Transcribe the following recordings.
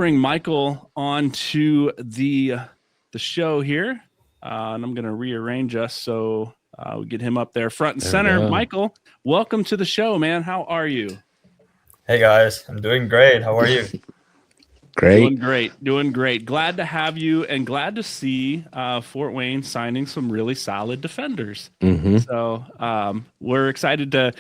bring Michael on to the show here, and I'm going to rearrange us so we get him up there front and center. Michael, welcome to the show, man. How are you? Hey guys, I'm doing great. How are you? Doing great. Glad to have you, and glad to see Fort Wayne signing some really solid defenders. So we're excited to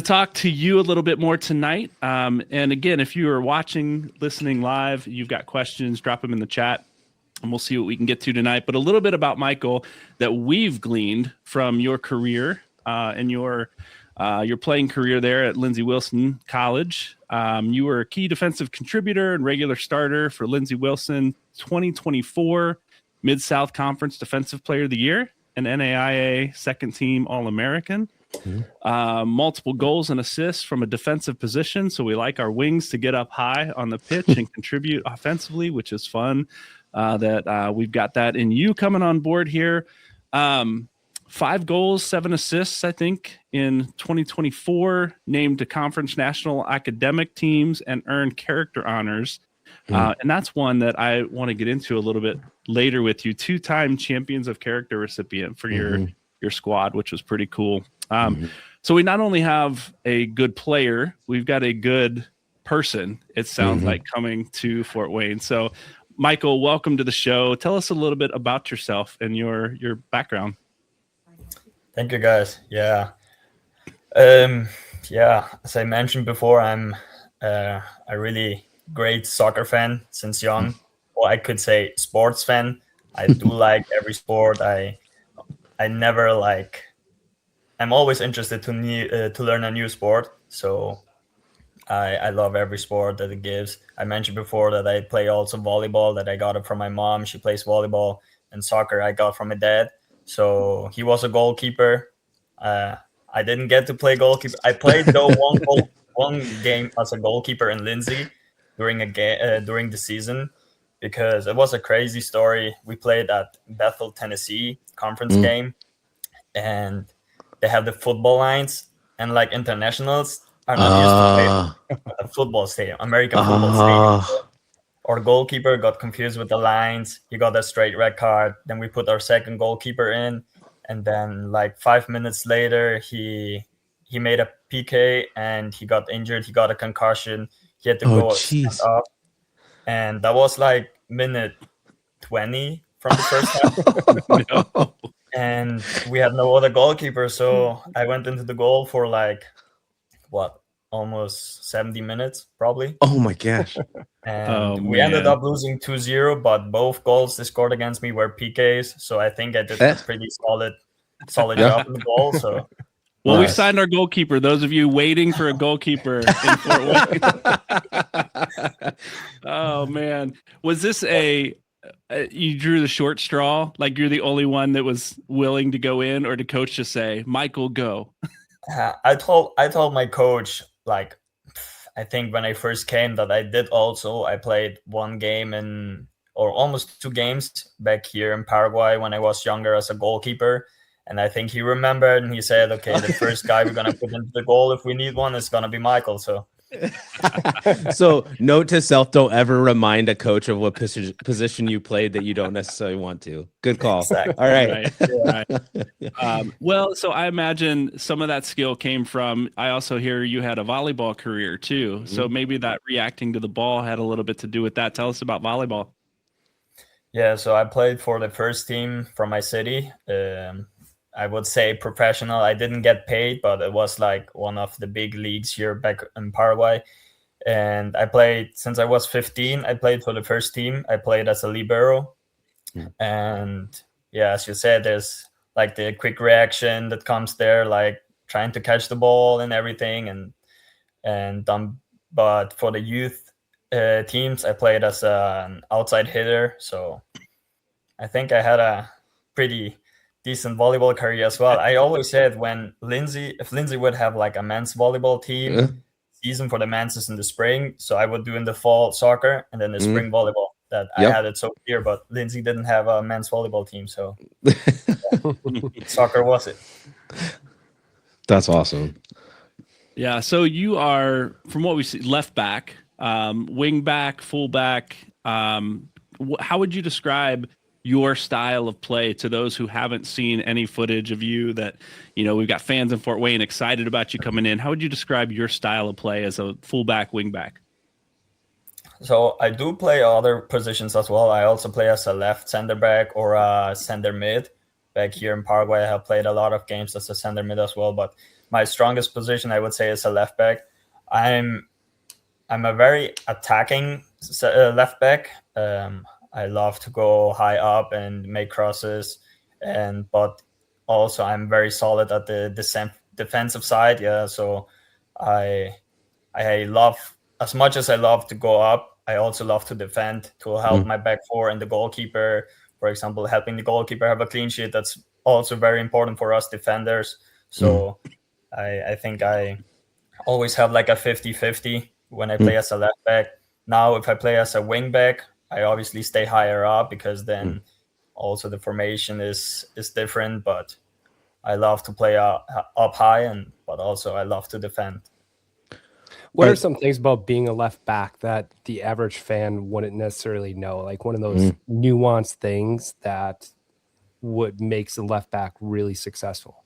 talk to you a little bit more tonight. And again, if you are watching, listening live, you've got questions, drop them in the chat, and we'll see what we can get to tonight. But a little bit about Michael that we've gleaned from your career and your playing career there at Lindsey Wilson College. You were a key defensive contributor and regular starter for Lindsey Wilson 2024 Mid-South Conference Defensive Player of the Year, an NAIA second team All-American. Multiple goals and assists from a defensive position. So we like our wings to get up high on the pitch and contribute offensively, which is fun that we've got that in you coming on board here. 5 goals, 7 assists, I think, in 2024, named to conference national academic teams and earned character honors. And that's one that I want to get into a little bit later with you. 2-time Champions of Character recipient for your squad, which was pretty cool. So we not only have a good player, we've got a good person, it sounds like, coming to Fort Wayne. So, Michael, welcome to the show. Tell us a little bit about yourself and your background. Thank you, guys. As I mentioned before, I'm a really great soccer fan since young, or I could say sports fan. I do like every sport. I'm always interested to learn a new sport. So I love every sport that it gives. I mentioned before that I play also volleyball, that I got it from my mom. She plays volleyball, and soccer I got from my dad. So he was a goalkeeper. I didn't get to play goalkeeper. I played though one game as a goalkeeper in Lindsey during the season, because it was a crazy story. We played at Bethel, Tennessee conference game, and they have the football lines, and like internationals are not used to play at a football stadium, American football stadium. Our goalkeeper got confused with the lines. He got a straight red card. Then we put our second goalkeeper in, and then like 5 minutes later, he made a PK and he got injured. He got a concussion. He had to go stand up, and that was like minute 20 from the first half. And we had no other goalkeeper, so I went into the goal for like almost 70 minutes probably. Oh my gosh. And we ended up losing 2-0, but both goals they scored against me were PKs, so I think I did a pretty solid job in the goal. So well, we signed our goalkeeper. Those of you waiting for a goalkeeper in Fort Wayne. Oh man, was this you drew the short straw? Like you're the only one that was willing to go in, or did coach just say, "Michael, go"? I told my coach, like, I think when I first came, that I played one game or almost 2 games back here in Paraguay when I was younger as a goalkeeper. And I think he remembered, and he said, okay, the first guy we're going to put into the goal if we need one is going to be Michael. So So note to self, don't ever remind a coach of what position you played that you don't necessarily want to. Good call. Exactly. All right. Right. Well, so I imagine some of that skill came from, I also hear you had a volleyball career too. So maybe that reacting to the ball had a little bit to do with that. Tell us about volleyball. Yeah, so I played for the first team from my city. I would say professional. I didn't get paid, but it was like one of the big leagues here back in Paraguay. And I played since I was 15. I played for the first team. I played as a libero. And yeah, as you said, there's like the quick reaction that comes there, like trying to catch the ball and everything. But for the youth teams, I played as an outside hitter. So I think I had a pretty decent volleyball career as well. I always said if Lindsey would have like a men's volleyball team, season for the men's is in the spring, so I would do in the fall soccer and then the spring volleyball. That I had it so clear, but Lindsey didn't have a men's volleyball team, so soccer was it. That's awesome. Yeah, so you are, from what we see, left back. wing back, fullback. How would you describe your style of play to those who haven't seen any footage of you? That, we've got fans in Fort Wayne excited about you coming in. How would you describe your style of play as a fullback, wingback? So I do play other positions as well. I also play as a left center back or a center mid. Back here in Paraguay, I have played a lot of games as a center mid as well. But my strongest position, I would say, is a left back. I'm a very attacking left back. I love to go high up and make crosses, but also I'm very solid at the defensive side. Yeah, so I love, as much as I love to go up, I also love to defend, to help my back four and the goalkeeper. For example, helping the goalkeeper have a clean sheet. That's also very important for us defenders. So I think I always have like a 50-50 when I play as a left back. Now, if I play as a wing back, I obviously stay higher up because then also the formation is different. But I love to play up high, but also I love to defend. What are some things about being a left back that the average fan wouldn't necessarily know? Like one of those nuanced things that makes a left back really successful?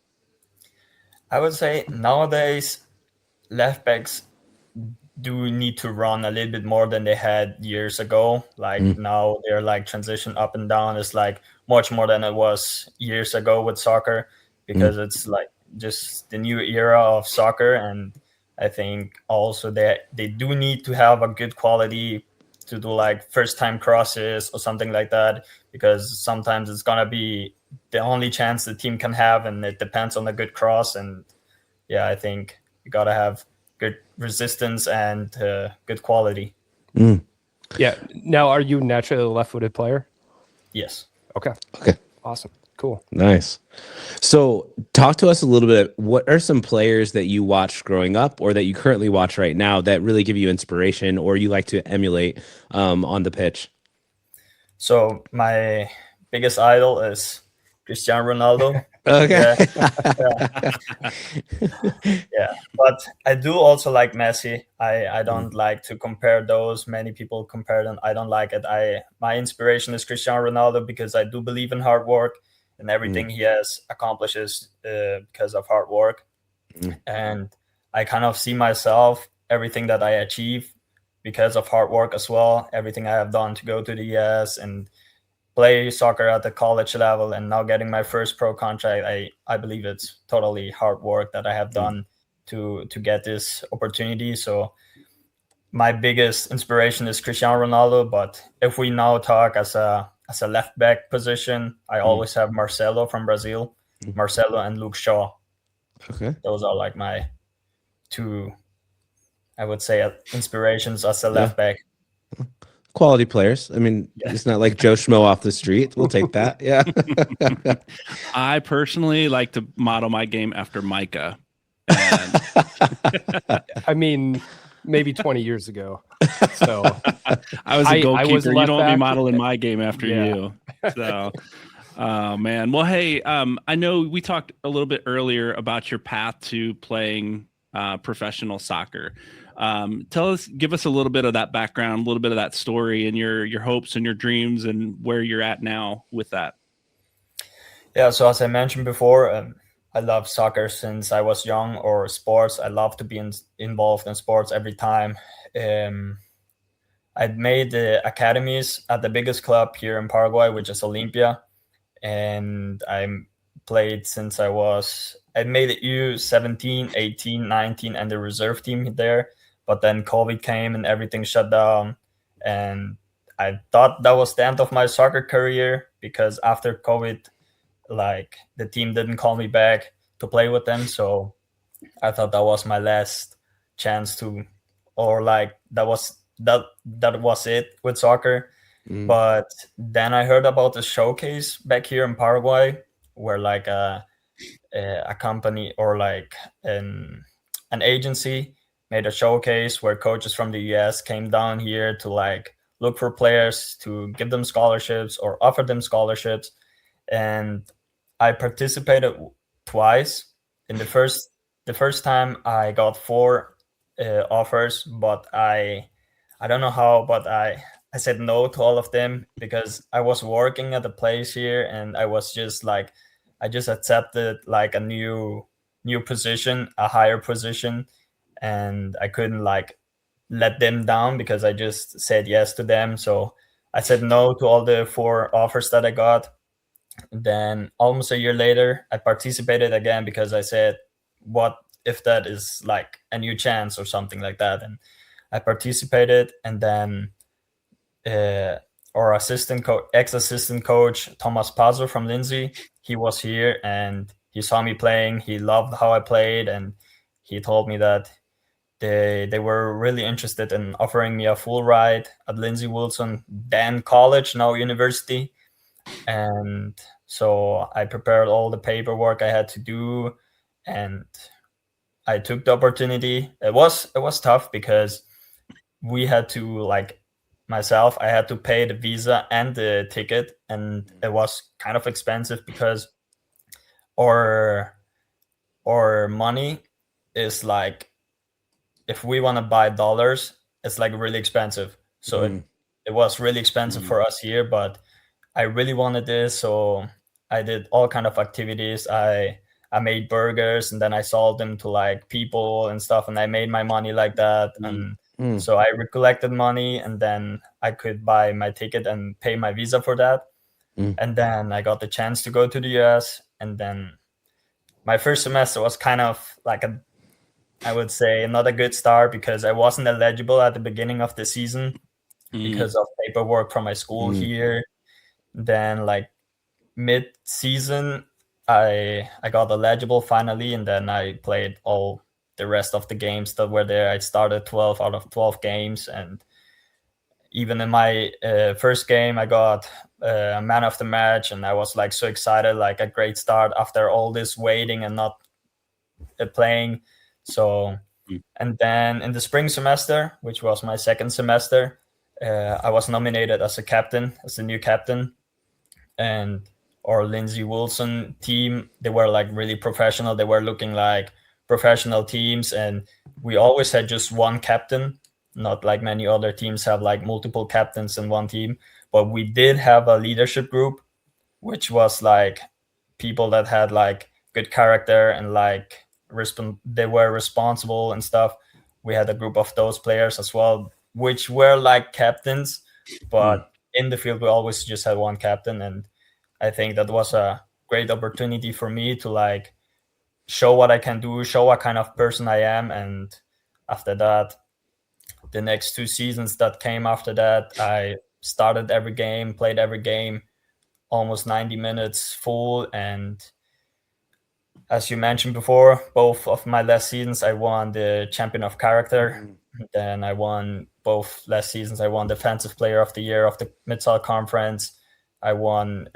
I would say nowadays left backs do need to run a little bit more than they had years ago. Like now they're like transition up and down is like much more than it was years ago with soccer, because it's like just the new era of soccer. And I think also they do need to have a good quality to do like first time crosses or something like that, because sometimes it's gonna be the only chance the team can have, and it depends on a good cross. And yeah, I think you gotta have good resistance and good quality. Yeah. Now, are you naturally a left-footed player? Yes. Okay. Awesome. Cool. Nice. So talk to us a little bit. What are some players that you watched growing up or that you currently watch right now that really give you inspiration or you like to emulate on the pitch? So my biggest idol is Cristiano Ronaldo. Okay. Yeah. But I do also like Messi. I don't like to compare those. Many people compare them. I don't like it. My inspiration is Cristiano Ronaldo because I do believe in hard work, and everything he has accomplishes because of hard work. And I kind of see myself, everything that I achieve because of hard work as well. Everything I have done to go to the US and play soccer at the college level, and now getting my first pro contract, I believe it's totally hard work that I have done to get this opportunity. So my biggest inspiration is Cristiano Ronaldo. But if we now talk as a left back position, I always have Marcelo from Brazil, Marcelo and Luke Shaw. Okay. Those are like my two, I would say, inspirations as a left back. Quality players. I mean, it's not like Joe Schmo off the street. We'll take that. Yeah. I personally like to model my game after Micah. I mean, maybe 20 years ago. So I was a goalkeeper. You don't want me back. modeling my game after you. So, oh man. Well, hey, I know we talked a little bit earlier about your path to playing professional soccer. Give us a little bit of that background, a little bit of that story, and your hopes and your dreams, and where you're at now with that. Yeah. So as I mentioned before, I love soccer since I was young, or sports. I love to be involved in sports every time. I made the academies at the biggest club here in Paraguay, which is Olympia, and I played since I made it U17, 18, 19, and the reserve team there. But then COVID came and everything shut down. And I thought that was the end of my soccer career, because after COVID, like the team didn't call me back to play with them. So I thought that was my last chance that was it with soccer. But then I heard about the showcase back here in Paraguay, where like a company or like an agency made a showcase where coaches from the US came down here to like look for players to give them scholarships or offer them scholarships. And I participated twice. In the first time I got 4 offers, but I I don't know how, but I said no to all of them because I was working at the place here, and I was just like, I just accepted like a new position, a higher position, and I couldn't like let them down because I just said yes to them. So I said no to all the 4 offers that I got. Then almost a year later, I participated again because I said, what if that is like a new chance or something like that? And I participated, and then our ex-assistant coach, Thomas Pazzo from Lindsay, he was here and he saw me playing. He loved how I played, and he told me that they were really interested in offering me a full ride at Lindsay Wilson, then college, now university. And so I prepared all the paperwork I had to do, and I took the opportunity. It was tough because we had to like myself, I had to pay the visa and the ticket, and it was kind of expensive because our money is like, if we want to buy dollars, it's like really expensive. So it was really expensive for us here, but I really wanted this, so I did all kind of activities. I made burgers, and then I sold them to like people and stuff, and I made my money like that. And so I collected money, and then I could buy my ticket and pay my visa for that. And then I got the chance to go to the US. And then my first semester was kind of like I would say not a good start because I wasn't eligible at the beginning of the season because of paperwork from my school here. Then like mid-season, I got eligible finally, and then I played all the rest of the games that were there. I started 12 out of 12 games, and even in my first game, I got a man of the match, and I was like so excited, like a great start after all this waiting and not playing. So, and then in the spring semester, which was my second semester, I was nominated as a captain, as the new captain. And our Lindsay Wilson team, they were like really professional. They were looking like professional teams, and we always had just one captain, not like many other teams have like multiple captains in one team. But we did have a leadership group, which was like people that had like good character and like they were responsible and stuff. We had a group of those players as well, which were like captains, but in the field we always just had one captain. And I think that was a great opportunity for me to like show what I can do, show what kind of person I am. And after that, the next 2 seasons that came after that, I started every game, played every game, almost 90 minutes full. And as you mentioned before, both of my last seasons, I won the champion of character. Then I won both last seasons. I won defensive player of the year of the Mid-South Conference. I won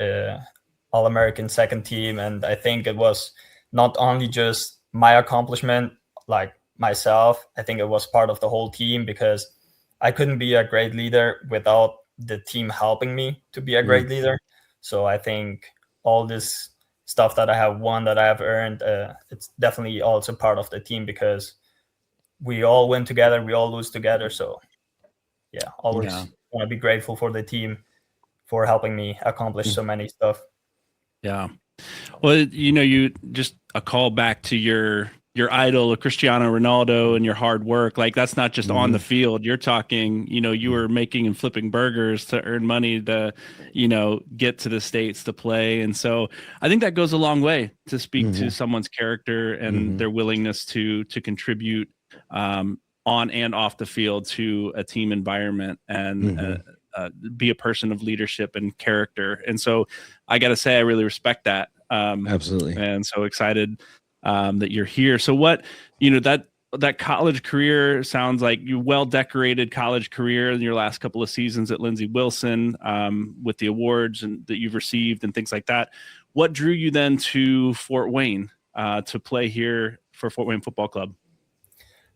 All-American second team. And I think it was not only just my accomplishment, like myself, I think it was part of the whole team, because I couldn't be a great leader without the team helping me to be a great leader. So I think all this stuff that I have won, that I have earned, it's definitely also part of the team, because we all win together, we all lose together. So yeah, always want to be grateful for the team for helping me accomplish so many stuff. Yeah. Well, you just a call back to your idol, Cristiano Ronaldo, and your hard work. Like, that's not just on the field. You're talking, you were making and flipping burgers to earn money to, get to the States to play. And so I think that goes a long way to speak to someone's character and their willingness to contribute on and off the field to a team environment and be a person of leadership and character. And so I got to say, I really respect that. Absolutely. And so excited that you're here. So what, that college career sounds like you well-decorated college career in your last couple of seasons at Lindsay Wilson, with the awards and that you've received and things like that. What drew you then to Fort Wayne to play here for Fort Wayne Football Club?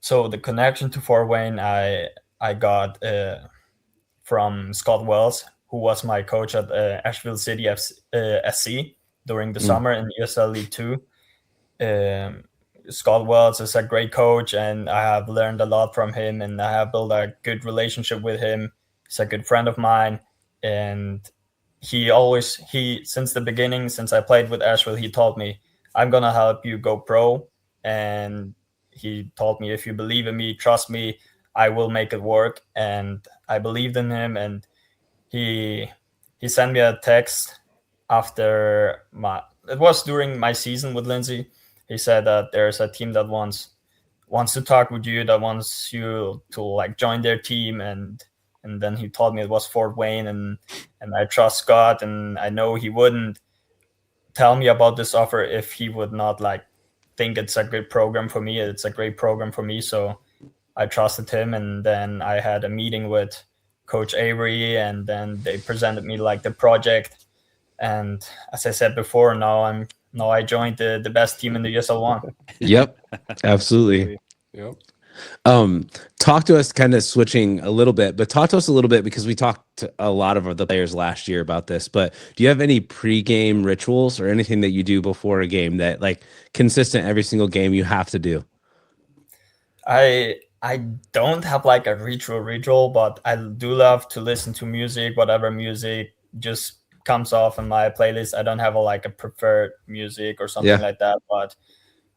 So the connection to Fort Wayne, I got from Scott Wells, who was my coach at Asheville City SC during the summer in USL League 2. Scott Wells is a great coach, and I have learned a lot from him, and I have built a good relationship with him. He's a good friend of mine, and he since the beginning, since I played with Asheville, he told me, I'm gonna help you go pro, and he told me, if you believe in me, trust me, I will make it work. And I believed in him, and he sent me a text after it was during my season with Lindsay. He said that there's a team that wants to talk with you, that wants you to like join their team, and then he told me it was Fort Wayne, and I trust Scott, and I know he wouldn't tell me about this offer if he would not like think it's a good program for me. It's a great program for me, so I trusted him. And then I had a meeting with Coach Avery, and then they presented me like the project. And as I said before, now I joined the best team in the USL1. Yep, absolutely. Yep. Talk to us, kind of switching a little bit, but talk to us a little bit, because we talked to a lot of the players last year about this, but do you have any pre-game rituals or anything that you do before a game that like consistent every single game you have to do? I don't have like a ritual, but I do love to listen to music, whatever music just comes off in my playlist. I don't have a preferred music or something like that, but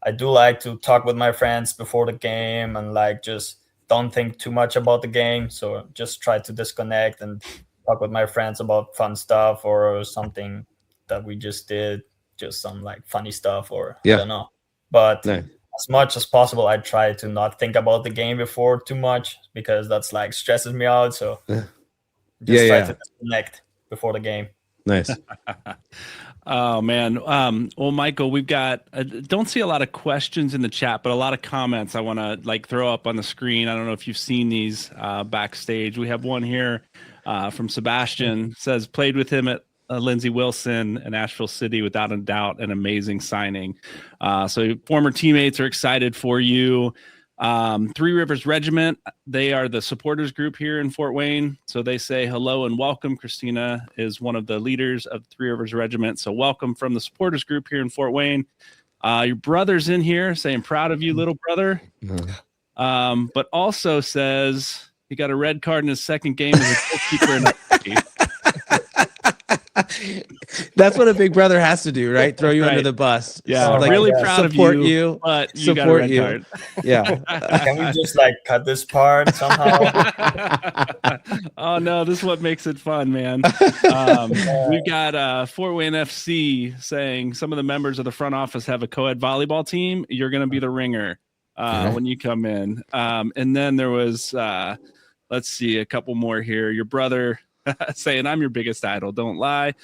I do like to talk with my friends before the game, and like just don't think too much about the game. So just try to disconnect and talk with my friends about fun stuff or something that we just did, just some like funny stuff, or I don't know. But as much as possible, I try to not think about the game before too much, because that's like stresses me out. So just try to disconnect before the game. Nice. Oh man. Well, Michael, we've got don't see a lot of questions in the chat, but a lot of comments I want to like throw up on the screen. I don't know if you've seen these backstage. We have one here from Sebastian. Says played with him at Lindsey Wilson and Asheville City, without a doubt an amazing signing. So former teammates are excited for you. Three Rivers Regiment, they are the supporters group here in Fort Wayne, so they say hello and welcome. Christina is one of the leaders of the Three Rivers Regiment, so welcome from the supporters group here in Fort Wayne. Your brother's in here saying proud of you, little brother. But also says he got a red card in his second game as a goalkeeper in hockey. That's what a big brother has to do, right? Throw you under the bus. Yeah, like, really proud of you, but you got a red card. Yeah. Can we just like cut this part somehow? Oh no, this is what makes it fun, man. We've got Fort Wayne FC saying some of the members of the front office have a co-ed volleyball team. You're going to be the ringer when you come in. And then there was, let's see, a couple more here. Your brother saying, I'm your biggest idol. Don't lie.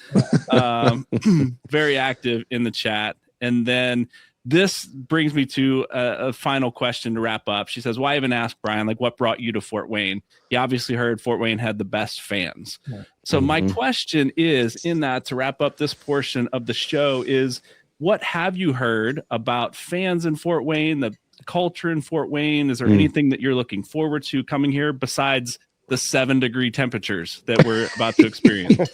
Very active in the chat. And then this brings me to a final question to wrap up. She says, why even ask Brian, like what brought you to Fort Wayne? He obviously heard Fort Wayne had the best fans. So my question is, in that, to wrap up this portion of the show, is what have you heard about fans in Fort Wayne, the culture in Fort Wayne? Is there anything that you're looking forward to coming here besides the 7-degree temperatures that we're about to experience?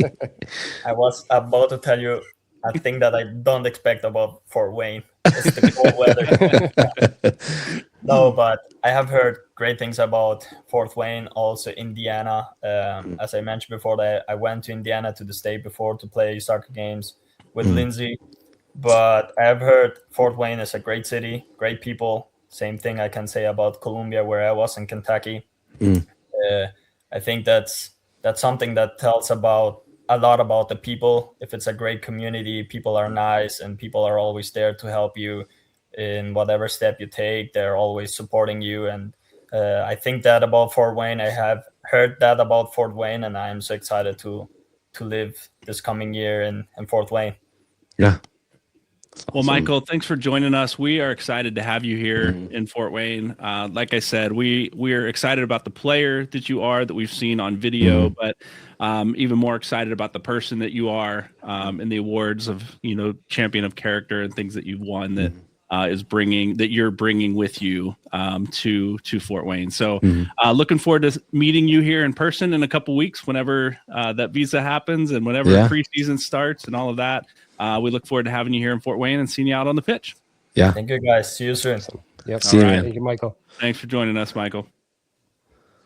I was about to tell you a thing that I don't expect about Fort Wayne. It's the cold weather. No, but I have heard great things about Fort Wayne, also Indiana. As I mentioned before, that I went to Indiana to the state before to play soccer games with Lindsay. But I have heard Fort Wayne is a great city, great people. Same thing I can say about Columbia, where I was in Kentucky. I think that's something that tells about a lot about the people. If it's a great community, people are nice and people are always there to help you in whatever step you take. They're always supporting you. And I think that about Fort Wayne. I have heard that about Fort Wayne, and I'm so excited to live this coming year in Fort Wayne. Yeah. Well, Michael, thanks for joining us. We are excited to have you here in Fort Wayne. Like I said, we are excited about the player that you are, that we've seen on video, but even more excited about the person that you are, and the awards of, champion of character and things that you've won that you're bringing with you to Fort Wayne. So looking forward to meeting you here in person in a couple weeks, whenever that visa happens and whenever preseason starts and all of that. We look forward to having you here in Fort Wayne and seeing you out on the pitch. Yeah. Thank you, guys. See you soon. Yep. See you, All right. man. Thank you, Michael. Thanks for joining us, Michael.